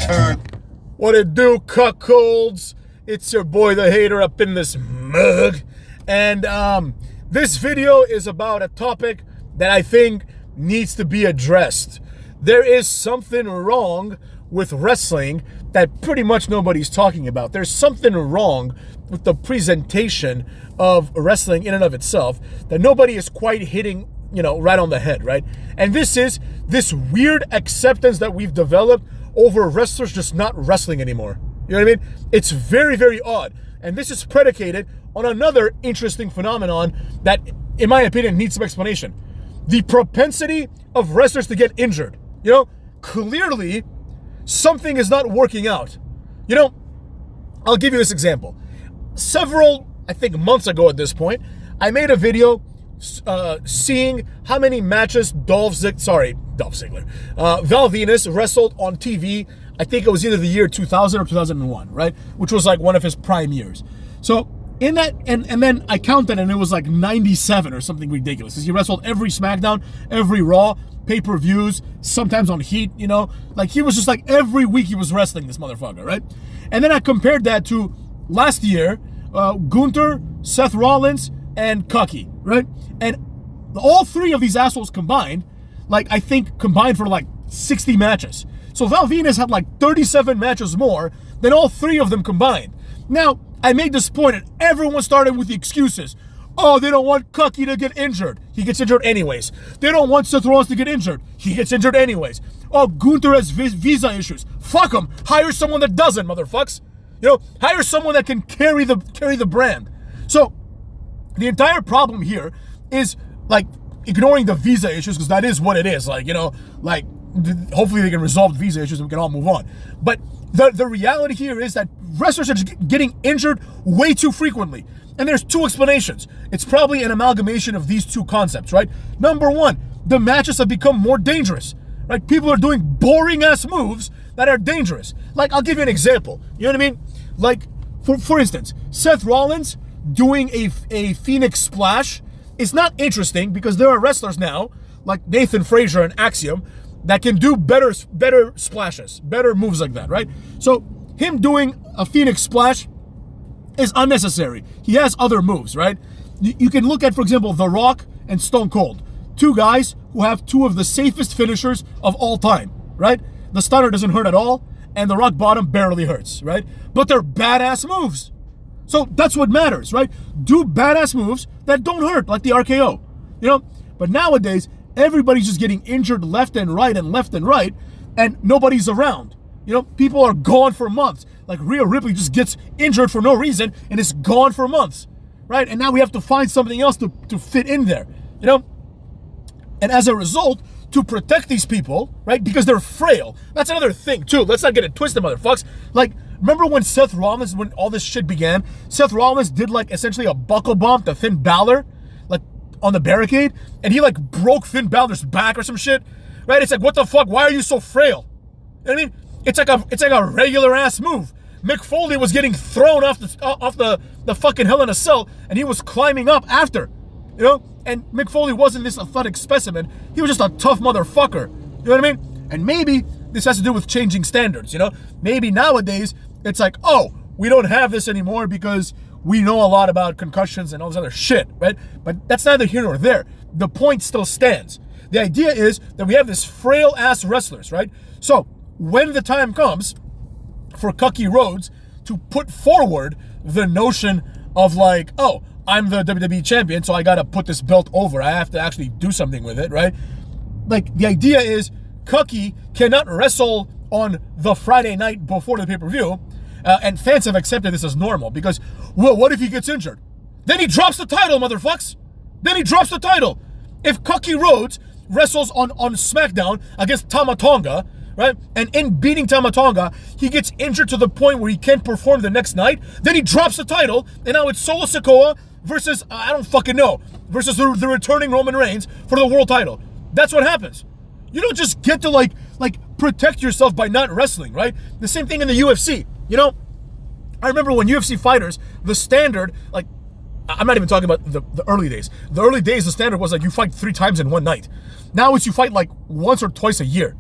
turn. What it do, cuckolds? It's your boy the hater up in this mug. And this video is about a topic that I think needs to be addressed. There is something wrong with wrestling that pretty much nobody's talking about. There's something wrong with the presentation of wrestling in and of itself that nobody is quite hitting, right on the head, right? And this is this weird acceptance that we've developed over wrestlers just not wrestling anymore. You know what I mean? It's very, very odd. And this is predicated on another interesting phenomenon that, in my opinion, needs some explanation. The propensity of wrestlers to get injured. Clearly, something is not working out. I'll give you this example. Several, I think, months ago at this point, I made a video seeing how many matches Val Venis wrestled on TV. I think it was either the year 2000 or 2001, right? Which was like one of his prime years. So in that, and then I counted and it was like 97 or something ridiculous. Because he wrestled every SmackDown, every Raw, pay-per-views, sometimes on Heat, Like he was just like every week he was wrestling, this motherfucker, right? And then I compared that to last year, Gunther, Seth Rollins, and Cucky, right? And all three of these assholes combined, combined for like 60 matches. So Val Venis had like 37 matches more than all three of them combined. Now, I made this point and everyone started with the excuses. Oh, they don't want Cucky to get injured. He gets injured anyways. They don't want Seth Rollins to get injured. He gets injured anyways. Oh, Gunther has visa issues. Fuck him. Hire someone that doesn't, motherfucks. Hire someone that can carry the brand. So, the entire problem here is ignoring the visa issues, because that is what it is. Hopefully they can resolve the visa issues and we can all move on. But the reality here is that wrestlers are just getting injured way too frequently. And there's two explanations. It's probably an amalgamation of these two concepts, right? Number one, the matches have become more dangerous, right? People are doing boring ass moves that are dangerous. I'll give you an example. You know what I mean? For instance, Seth Rollins doing a Phoenix Splash is not interesting because there are wrestlers now, like Nathan Frazier and Axiom, that can do better splashes, better moves like that, right? So him doing a Phoenix Splash is unnecessary. He has other moves, right? You can look at, for example, The Rock and Stone Cold. Two guys who have two of the safest finishers of all time, right? The stunner doesn't hurt at all, and the rock bottom barely hurts, right? But they're badass moves. So that's what matters, right? Do badass moves that don't hurt, like the RKO, But nowadays, everybody's just getting injured left and right, and nobody's around. People are gone for months. Like Rhea Ripley just gets injured for no reason and is gone for months, right? And now we have to find something else to fit in there, And as a result, to protect these people, right? Because they're frail. That's another thing too. Let's not get it twisted, motherfucks. Remember when Seth Rollins, when all this shit began, Seth Rollins did essentially a buckle bomb to Finn Balor, on the barricade, and he broke Finn Balor's back or some shit, right? It's what the fuck? Why are you so frail? You know what I mean? It's like a regular ass move. Mick Foley was getting thrown off the fucking Hell in a Cell, and he was climbing up after, And Mick Foley wasn't this athletic specimen. He was just a tough motherfucker. You know what I mean? And maybe this has to do with changing standards. Maybe nowadays it's oh, we don't have this anymore because we know a lot about concussions and all this other shit, right? But that's neither here nor there. The point still stands. The idea is that we have this frail ass wrestlers, right? So when the time comes for Cucky Rhodes to put forward the notion of oh, I'm the WWE champion, so I gotta put this belt over. I have to actually do something with it, right? The idea is Cucky cannot wrestle on the Friday night before the pay-per-view, and fans have accepted this as normal because, well, what if he gets injured? Then he drops the title, motherfucks. Then he drops the title. If Cucky Rhodes wrestles on SmackDown against Tama Tonga, right, and in beating Tama Tonga, he gets injured to the point where he can't perform the next night, then he drops the title, and now it's Solo Sikoa versus, I don't fucking know, versus the returning Roman Reigns for the world title. That's what happens. You don't just get to protect yourself by not wrestling, right? The same thing in the UFC. I remember when UFC fighters, the standard, I'm not even talking about the early days. The early days, the standard was you fight 3 times in one night. Now it's you fight once or twice a year.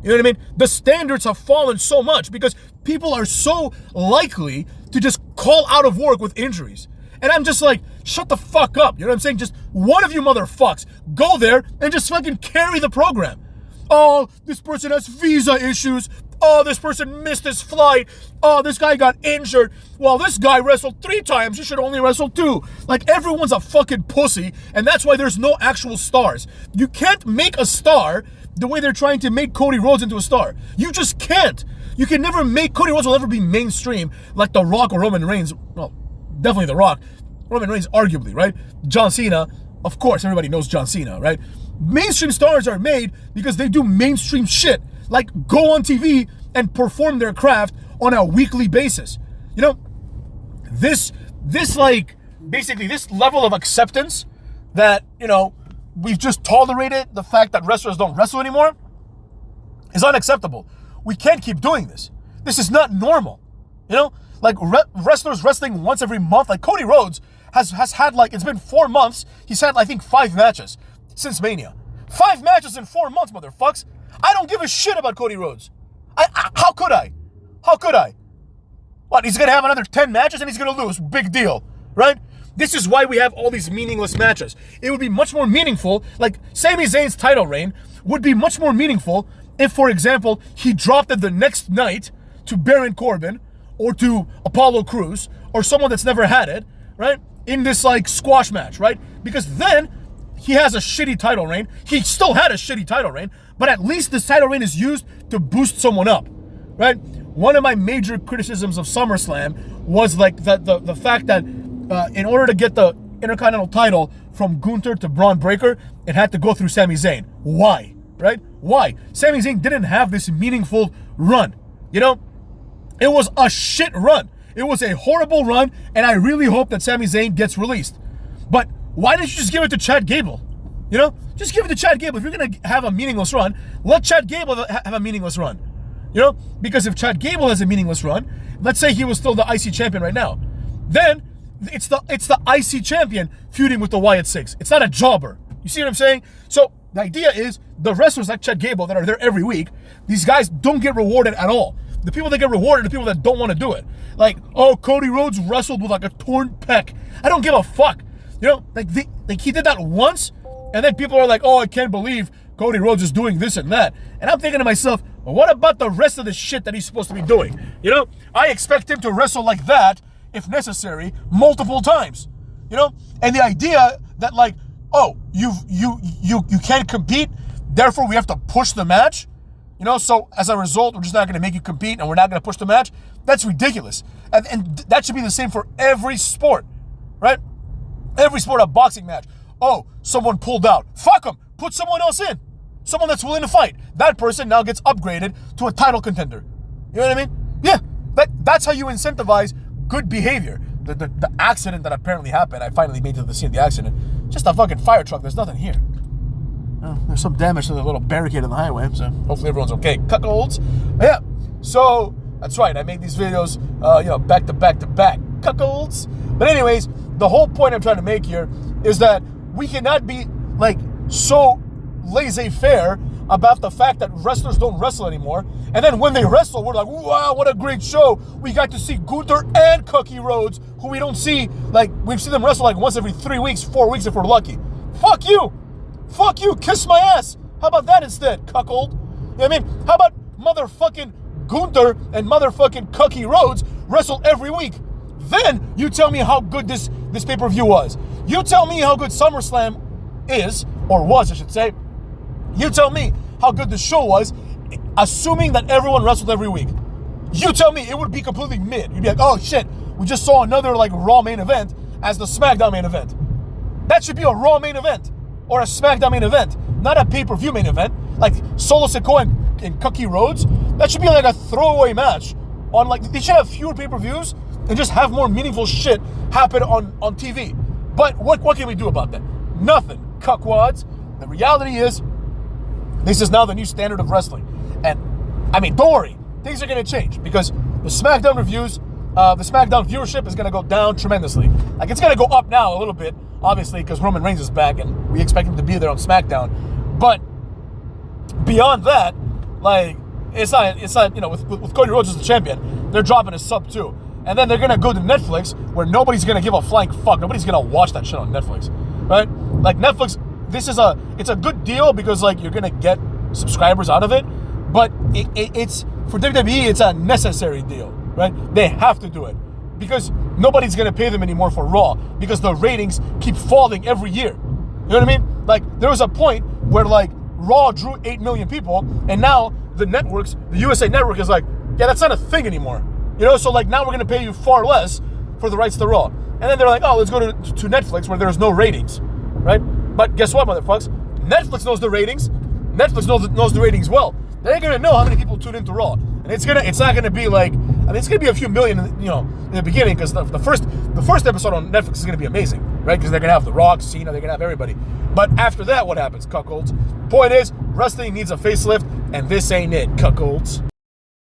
You know what I mean? The standards have fallen so much because people are so likely to just call out of work with injuries. And I'm just like, shut the fuck up. You know what I'm saying? Just one of you motherfucks go there and just fucking carry the program. Oh, this person has visa issues. Oh, this person missed his flight. Oh, this guy got injured. Well, this guy wrestled 3 times. You should only wrestle 2. Like, everyone's a fucking pussy, and that's why there's no actual stars. You can't make a star the way they're trying to make Cody Rhodes into a star. You just can't. You can never make... Cody Rhodes will never be mainstream like The Rock or Roman Reigns. Well, definitely The Rock. Roman Reigns, arguably, right? John Cena, of course, everybody knows John Cena, right? Mainstream stars are made because they do mainstream shit. Like, go on TV and perform their craft on a weekly basis. You know, this like, basically this level of acceptance that, you know, we've just tolerated the fact that wrestlers don't wrestle anymore is unacceptable. We can't keep doing this. This is not normal. You know, like wrestlers wrestling once every month, like Cody Rhodes has had, like, it's been 4 months. He's had, I think, 5 matches since Mania. 5 matches in 4 months, motherfucks. I don't give a shit about Cody Rhodes. How could I? How could I? What, he's going to have another 10 matches and he's going to lose. Big deal, right? This is why we have all these meaningless matches. It would be much more meaningful, like Sami Zayn's title reign would be much more meaningful if, for example, he dropped it the next night to Baron Corbin or to Apollo Crews or someone that's never had it, right? In this, like, squash match, right? Because then he has a shitty title reign. He still had a shitty title reign, but at least this title reign is used to boost someone up, right? One of my major criticisms of SummerSlam was, like, the fact that in order to get the Intercontinental title from Gunther to Braun Breaker, it had to go through Sami Zayn. Why, right? Why? Sami Zayn didn't have this meaningful run, you know? It was a shit run. It was a horrible run, and I really hope that Sami Zayn gets released. But why didn't you just give it to Chad Gable? You know? Just give it to Chad Gable. If you're going to have a meaningless run, let Chad Gable have a meaningless run. You know? Because if Chad Gable has a meaningless run, let's say he was still the IC champion right now, then it's the IC champion feuding with the Wyatt Six. It's not a jobber. You see what I'm saying? So the idea is the wrestlers like Chad Gable that are there every week, these guys don't get rewarded at all. The people that get rewarded are the people that don't want to do it. Like, oh, Cody Rhodes wrestled with, like, a torn pec. I don't give a fuck. You know, like he did that once, and then people are like, oh, I can't believe Cody Rhodes is doing this and that. And I'm thinking to myself, well, what about the rest of the shit that he's supposed to be doing? You know, I expect him to wrestle like that, if necessary, multiple times. You know, and the idea that, like, oh, you can't compete, therefore we have to push the match. You know, so as a result, we're just not going to make you compete and we're not going to push the match. That's ridiculous. And that should be the same for every sport, right? Every sport, a boxing match. Oh, someone pulled out. Fuck them. Put someone else in. Someone that's willing to fight. That person now gets upgraded to a title contender. You know what I mean? Yeah, that's how you incentivize good behavior. The accident that apparently happened, I finally made it to the scene of the accident. Just a fucking fire truck. There's nothing here. Oh, there's some damage to the little barricade on the highway, so hopefully everyone's okay. Cuckolds. Yeah, so that's right. I make these videos, back to back to back. Cuckolds. But anyways, the whole point I'm trying to make here is that we cannot be, like, so laissez-faire about the fact that wrestlers don't wrestle anymore. And then when they wrestle, we're like, wow, what a great show. We got to see Gunther and Cookie Rhodes, who we don't see, like, we've seen them wrestle like once every 3 weeks, 4 weeks if we're lucky. Fuck you. Fuck you, kiss my ass. How about that instead, cuckold? You know what I mean? How about motherfucking Gunther and motherfucking Cookie Rhodes wrestle every week? Then you tell me how good this pay-per-view was. You tell me how good SummerSlam is, or was, I should say. You tell me how good the show was, assuming that everyone wrestled every week. You tell me it would be completely mid. You'd be like, oh shit, we just saw another, like, Raw main event as the SmackDown main event. That should be a Raw main event. Or a SmackDown main event, not a pay-per-view main event, like Solo Sikoa and Cookie Rhodes. That should be like a throwaway match. On, like, they should have fewer pay-per-views and just have more meaningful shit happen on TV. But what can we do about that? Nothing, cuckwads. The reality is, this is now the new standard of wrestling. And, I mean, don't worry, things are going to change because the SmackDown reviews, the SmackDown viewership is going to go down tremendously. Like, it's going to go up now a little bit, obviously, because Roman Reigns is back and we expect him to be there on SmackDown. But beyond that, like, it's not, with Cody Rhodes as the champion, they're dropping a sub too. And then they're going to go to Netflix where nobody's going to give a flying fuck. Nobody's going to watch that shit on Netflix, right? Like Netflix, it's a good deal because like you're going to get subscribers out of it, but it's for WWE, it's a necessary deal, right? They have to do it because nobody's going to pay them anymore for Raw because the ratings keep falling every year. You know what I mean? Like there was a point where like Raw drew 8 million people and now the networks, the USA Network is like, yeah, that's not a thing anymore. So like now we're going to pay you far less for the rights to Raw. And then they're like, oh, let's go to Netflix where there's no ratings, right? But guess what, motherfuckers? Netflix knows the ratings. Netflix knows the ratings well. They ain't going to know how many people tune into Raw. And it's not going to be like, it's going to be a few million, in the beginning because the first episode on Netflix is going to be amazing, right? Because they're going to have The Rock, Cena, they're going to have everybody. But after that, what happens, cuckolds? Point is, wrestling needs a facelift, and this ain't it, cuckolds.